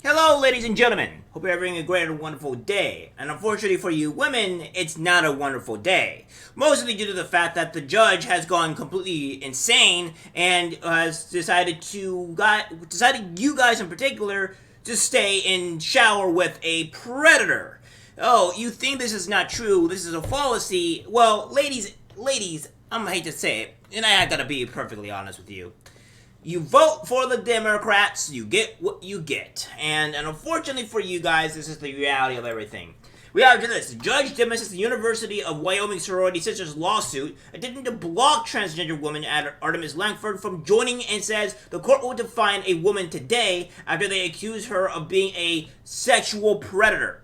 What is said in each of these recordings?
Hello, ladies and gentlemen. Hope you're having a great and wonderful day. And unfortunately for you women, it's not a wonderful day. Mostly due to the fact that the judge has gone completely insane and has decided you guys in particular to stay in shower with a predator. Oh, you think this is not true? This is a fallacy? Well, ladies, I'm gonna hate to say it, and I gotta be perfectly honest with you. You vote for the Democrats, you get what you get. And unfortunately for you guys, this is the reality of everything. We have this. Judge dismisses the University of Wyoming sorority sisters lawsuit attempting to block transgender woman Artemis Langford from joining, and says the court will define a woman today after they accuse her of being a sexual predator.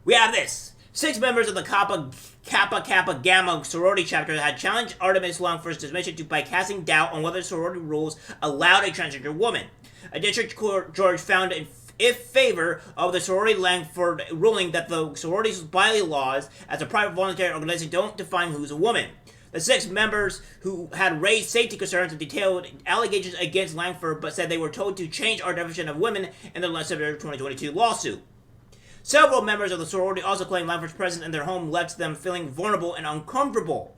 We have this. 6 members of the Kappa Gamma sorority chapter had challenged Artemis Langford's dismission by casting doubt on whether sorority rules allowed a transgender woman. A district court judge found in favor of the sorority Langford, ruling that the sorority's bylaws as a private voluntary organization don't define who's a woman. The 6 members who had raised safety concerns and detailed allegations against Langford, but said they were told to change our definition of women in the September 2022 lawsuit. Several members of the sorority also claimed Langford's presence in their home left them feeling vulnerable and uncomfortable.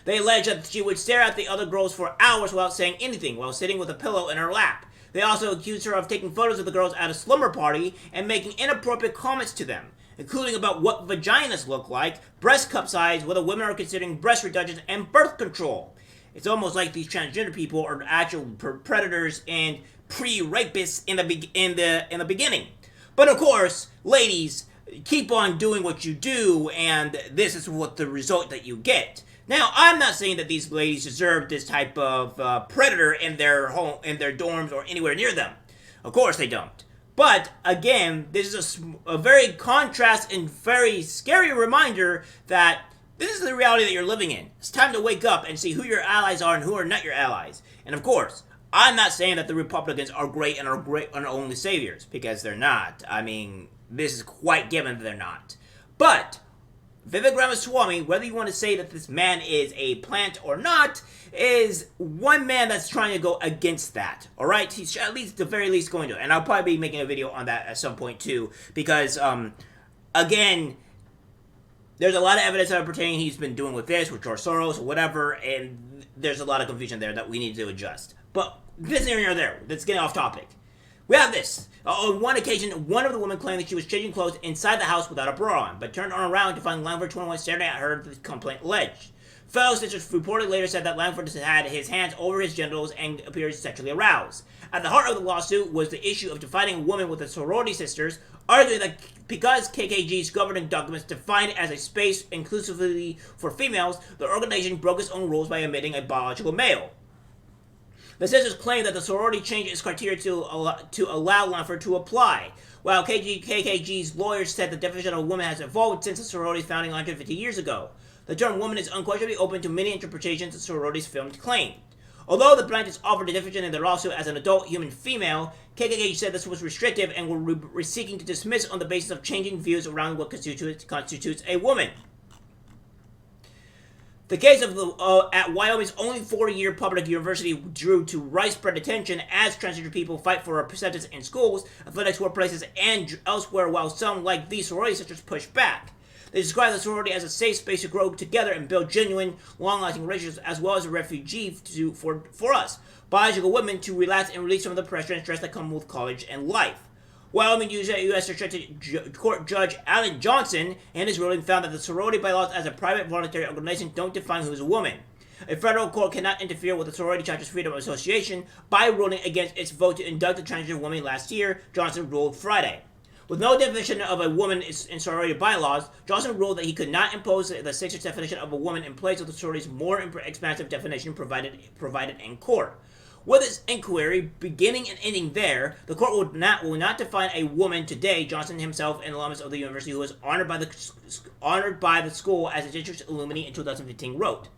They alleged that she would stare at the other girls for hours without saying anything while sitting with a pillow in her lap. They also accused her of taking photos of the girls at a slumber party and making inappropriate comments to them, including about what vaginas look like, breast cup size, whether women are considering breast reductions, and birth control. It's almost like these transgender people are actual predators and pre-rapists in the beginning. But of course, ladies, keep on doing what you do, and this is what the result that you get. Now, I'm not saying that these ladies deserve this type of predator in their home, in their dorms, or anywhere near them. Of course they don't. But again, this is a very contrast and very scary reminder that this is the reality that you're living in. It's time to wake up and see who your allies are and who are not your allies. And of course, I'm not saying that the Republicans are great and are only saviors, because they're not. I mean, this is quite given that they're not. But Vivek Ramaswamy, whether you want to say that this man is a plant or not, is one man that's trying to go against that. All right, he's at least, the very least, going to, and I'll probably be making a video on that at some point too, because again, there's a lot of evidence that are pertaining he's been doing with this, with George Soros, or whatever, and there's a lot of confusion there that we need to adjust. But this area or there, let's get off topic. We have this. On one occasion, one of the women claimed that she was changing clothes inside the house without a bra on, but turned around to find Langford 21 staring at her, the complaint alleged. Fellow sisters reported later said that Langford had his hands over his genitals and appeared sexually aroused. At the heart of the lawsuit was the issue of defining a woman with the sorority sisters, arguing that because KKG's governing documents define it as a space exclusively for females, the organization broke its own rules by omitting a biological male. The sisters claim that the sorority changed its criteria to allow Langford to apply, while KKG's lawyers said the definition of a woman has evolved since the sorority's founding 150 years ago. The term woman is unquestionably open to many interpretations the sorority's filmed claimed. Although the plaintiffs offered a definition in their lawsuit as an adult human female, KKG said this was restrictive and were seeking to dismiss on the basis of changing views around what constitutes a woman. The case of at Wyoming's only 4-year public university drew to widespread attention as transgender people fight for acceptance in schools, athletics, workplaces, and elsewhere, while some, like these sorority sisters, push back. They describe the sorority as a safe space to grow together and build genuine, long-lasting relationships, as well as a refuge for us, biological women, to relax and release some of the pressure and stress that come with college and life. Wyoming U.S. District Court Judge Alan Johnson, in his ruling, found that the sorority bylaws as a private voluntary organization don't define who is a woman. A federal court cannot interfere with the sorority chapter's freedom of association by ruling against its vote to induct a transgender woman last year, Johnson ruled Friday. With no definition of a woman in sorority bylaws, Johnson ruled that he could not impose the Sixers definition of a woman in place of the sorority's more expansive definition provided in court. With its inquiry beginning and ending there, the court will not define a woman today. Johnson himself, an alumnus of the university who was honored by the school as a district's alumni in 2015, wrote.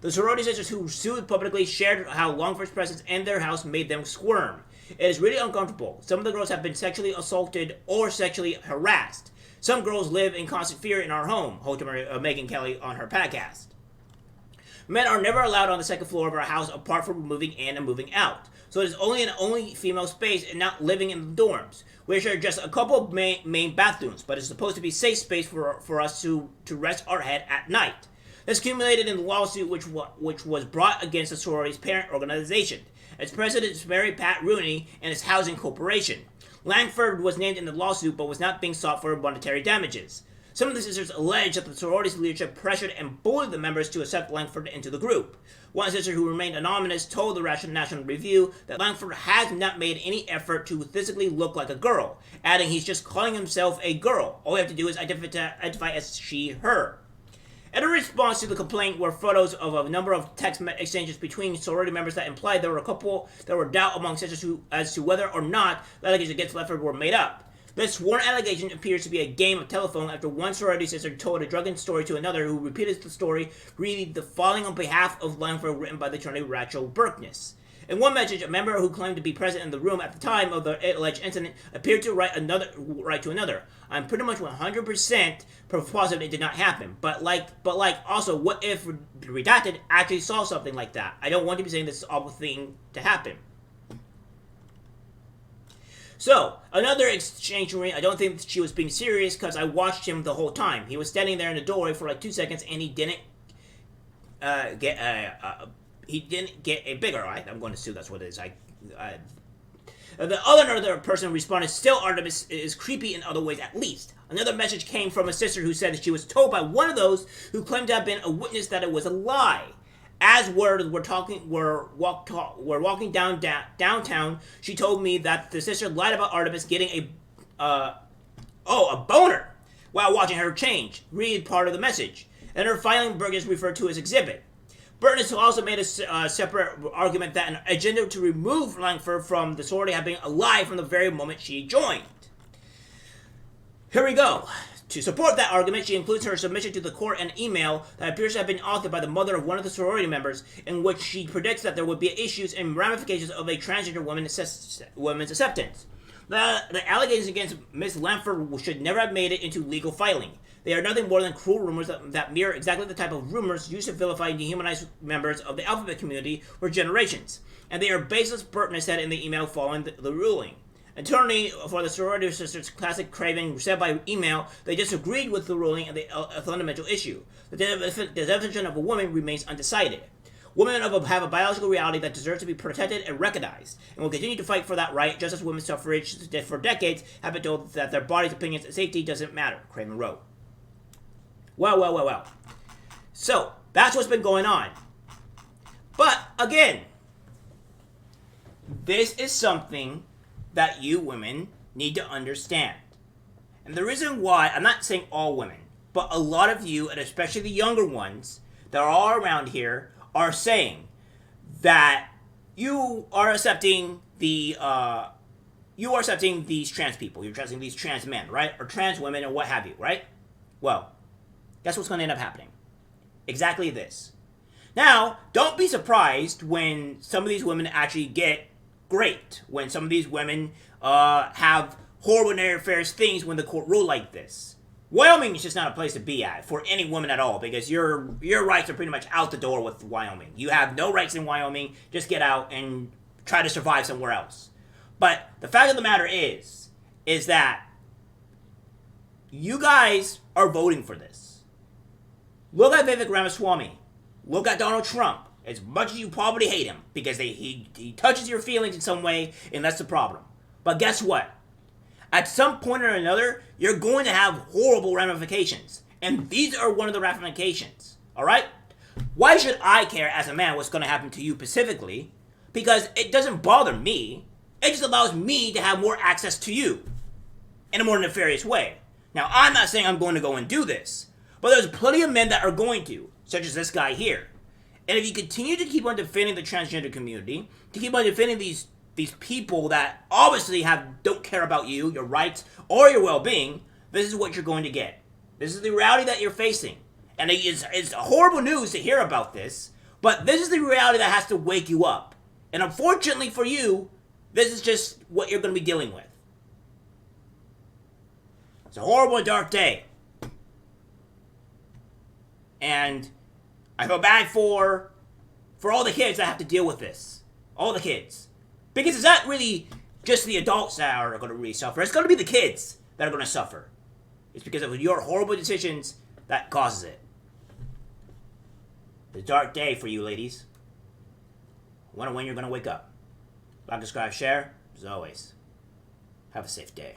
The sorority sisters who sued publicly shared how Langford's presence in their house made them squirm. It is really uncomfortable. Some of the girls have been sexually assaulted or sexually harassed. Some girls live in constant fear in our home, Holter Megan Kelly on her podcast. Men are never allowed on the second floor of our house apart from moving in and moving out. so it is only female space and not living in the dorms, which are just a couple of main bathrooms, but it's supposed to be safe space for us to rest our head at night. This culminated in the lawsuit which was brought against the sorority's parent organization. Its president is Mary Pat Rooney and its housing corporation. Langford was named in the lawsuit but was not being sought for monetary damages. Some of the sisters alleged that the sorority's leadership pressured and bullied the members to accept Langford into the group. One sister who remained anonymous told the National Review that Langford has not made any effort to physically look like a girl, adding he's just calling himself a girl. All we have to do is identify as she, her. In a response to the complaint were photos of a number of text exchanges between sorority members that implied there were a couple that were doubt among sisters as to whether or not the allegations against Langford were made up. This sworn allegation appears to be a game of telephone after one sorority sister told a drunken story to another who repeated the story, reading the following on behalf of Langford written by the attorney Rachel Berkness. In one message, a member who claimed to be present in the room at the time of the alleged incident appeared to write to another. I'm pretty much 100% positive it did not happen, but also, what if redacted actually saw something like that? I don't want to be saying this is awful thing to happen. So, another exchange room, I don't think she was being serious because I watched him the whole time. He was standing there in the doorway for like 2 seconds and he didn't get a bigger eye. I'm going to assume that's what it is. The other person responded, still Artemis is creepy in other ways at least. Another message came from a sister who said that she was told by one of those who claimed to have been a witness that it was a lie. As we're walking downtown, she told me that the sister lied about Artemis getting a boner while watching her change. Read part of the message. And her filing Burgess referred to as exhibit. Burgess also made a separate argument that an agenda to remove Langford from the sorority had been a lie from the very moment she joined. Here we go. To support that argument, she includes her submission to the court an email that appears to have been authored by the mother of one of the sorority members, in which she predicts that there would be issues and ramifications of a transgender woman's acceptance. The allegations against Ms. Langford should never have made it into legal filing. They are nothing more than cruel rumors that mirror exactly the type of rumors used to vilify and dehumanize members of the alphabet community for generations, and they are baseless, Burton said in the email following the ruling. Attorney for the sorority sisters, Classic Craven, said by email they disagreed with the ruling and the fundamental issue. The definition of a woman remains undecided. Women have a biological reality that deserves to be protected and recognized, and will continue to fight for that right, just as women's suffrage for decades have been told that their bodies, opinions, and safety doesn't matter, Craven wrote. Well. So, that's what's been going on. But, again, this is something that you women need to understand. And the reason why, I'm not saying all women, but a lot of you, and especially the younger ones that are all around here, are saying that you are accepting these trans people, you're accepting these trans men, right? Or trans women, or what have you, right? Well, guess what's going to end up happening? Exactly this. Now, don't be surprised when some of these women actually get great, when some of these women have horrible nefarious things when the court rule like this. Wyoming is just not a place to be at for any woman at all, because your rights are pretty much out the door with Wyoming. You have no rights in Wyoming. Just get out and try to survive somewhere else. But the fact of the matter is that you guys are voting for this. Look at Vivek Ramaswamy. Look at Donald Trump. As much as you probably hate him, because he touches your feelings in some way, and that's the problem. But guess what? At some point or another, you're going to have horrible ramifications. And these are one of the ramifications. Alright? Why should I care as a man what's going to happen to you specifically? Because it doesn't bother me. It just allows me to have more access to you. In a more nefarious way. Now, I'm not saying I'm going to go and do this. But there's plenty of men that are going to. Such as this guy here. And if you continue to keep on defending the transgender community, to keep on defending these people that obviously don't care about you, your rights, or your well-being, this is what you're going to get. This is the reality that you're facing. And it's horrible news to hear about this, but this is the reality that has to wake you up. And unfortunately for you, this is just what you're going to be dealing with. It's a horrible and dark day. And I feel bad for all the kids that have to deal with this. All the kids. Because it's not really just the adults that are going to really suffer. It's going to be the kids that are going to suffer. It's because of your horrible decisions that causes it. It's a dark day for you, ladies. I wonder when you're going to wake up. Like, subscribe, share. As always, have a safe day.